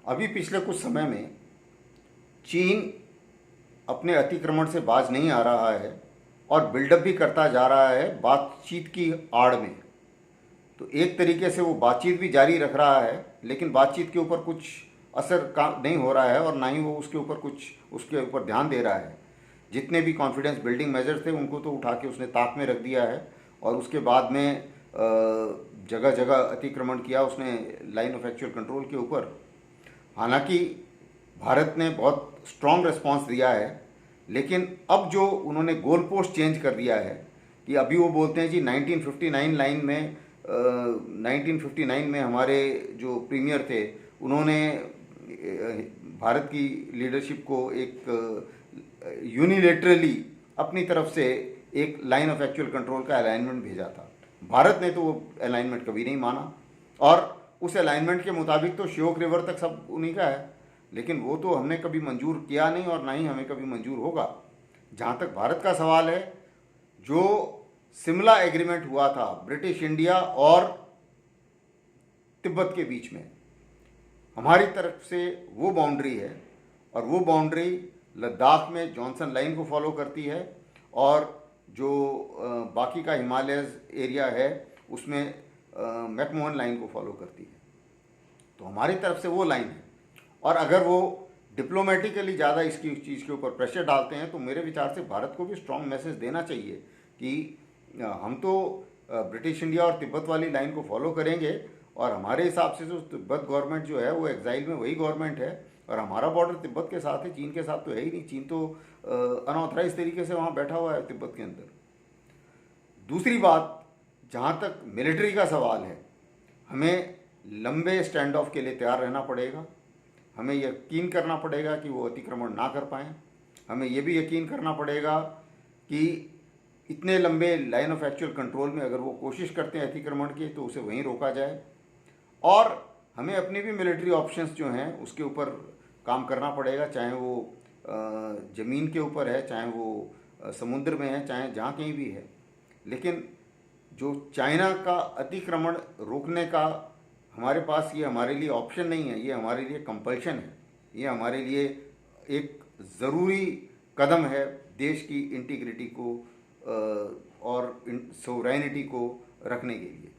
अभी पिछले कुछ समय में चीन अपने अतिक्रमण से बाज नहीं आ रहा है और बिल्डअप भी करता जा रहा है बातचीत की आड़ में। तो एक तरीके से वो बातचीत भी जारी रख रहा है, लेकिन बातचीत के ऊपर कुछ असर का नहीं हो रहा है और ना ही वो उसके ऊपर ध्यान दे रहा है। जितने भी कॉन्फिडेंस बिल्डिंग मेजर्स थे उनको तो उठा के उसने ताक में रख दिया है और उसके बाद में जगह जगह अतिक्रमण किया उसने लाइन ऑफ एक्चुअल कंट्रोल के ऊपर। हालांकि भारत ने बहुत स्ट्रॉन्ग रिस्पांस दिया है, लेकिन अब जो उन्होंने गोल पोस्ट चेंज कर दिया है कि अभी वो बोलते हैं जी 1959 लाइन में 1959 में हमारे जो प्रीमियर थे उन्होंने भारत की लीडरशिप को एक यूनिलेटरली अपनी तरफ से एक लाइन ऑफ एक्चुअल कंट्रोल का अलाइनमेंट भेजा था। भारत ने तो वो अलाइनमेंट कभी नहीं माना और उस अलाइनमेंट के मुताबिक तो श्योक रिवर तक सब उन्हीं का है, लेकिन वो तो हमने कभी मंजूर किया नहीं और ना ही हमें कभी मंजूर होगा। जहाँ तक भारत का सवाल है, जो शिमला एग्रीमेंट हुआ था ब्रिटिश इंडिया और तिब्बत के बीच में, हमारी तरफ से वो बाउंड्री है और वो बाउंड्री लद्दाख में जॉनसन लाइन को फॉलो करती है और जो बाकी का हिमालयज एरिया है उसमें मैकमोहन लाइन को फॉलो करती है। तो हमारी तरफ से वो लाइन है और अगर वो डिप्लोमेटिकली ज़्यादा इसकी चीज़ के ऊपर प्रेशर डालते हैं तो मेरे विचार से भारत को भी स्ट्रॉन्ग मैसेज देना चाहिए कि हम तो ब्रिटिश इंडिया और तिब्बत वाली लाइन को फॉलो करेंगे और हमारे हिसाब से जो तिब्बत गवर्नमेंट जो है वो एग्जाइल में वही गवर्नमेंट है और हमारा बॉर्डर तिब्बत के साथ है, चीन के साथ तो है ही नहीं। चीन तो अनऑथराइज तरीके से वहाँ बैठा हुआ है तिब्बत के अंदर। दूसरी बात, जहाँ तक मिलिट्री का सवाल है, हमें लंबे स्टैंड ऑफ के लिए तैयार रहना पड़ेगा। हमें यकीन करना पड़ेगा कि वो अतिक्रमण ना कर पाएँ। हमें ये भी यकीन करना पड़ेगा कि इतने लंबे लाइन ऑफ एक्चुअल कंट्रोल में अगर वो कोशिश करते हैं अतिक्रमण की तो उसे वहीं रोका जाए। और हमें अपने भी मिलिट्री ऑप्शंस जो हैं उसके ऊपर काम करना पड़ेगा, चाहे वो ज़मीन के ऊपर है, चाहे वो समुद्र में है, चाहे जहाँ कहीं भी है। लेकिन जो चाइना का अतिक्रमण रोकने का हमारे पास ये हमारे लिए ऑप्शन नहीं है, ये हमारे लिए कंपल्शन है, ये हमारे लिए एक ज़रूरी कदम है देश की इंटीग्रिटी को और सोवरेनिटी को रखने के लिए।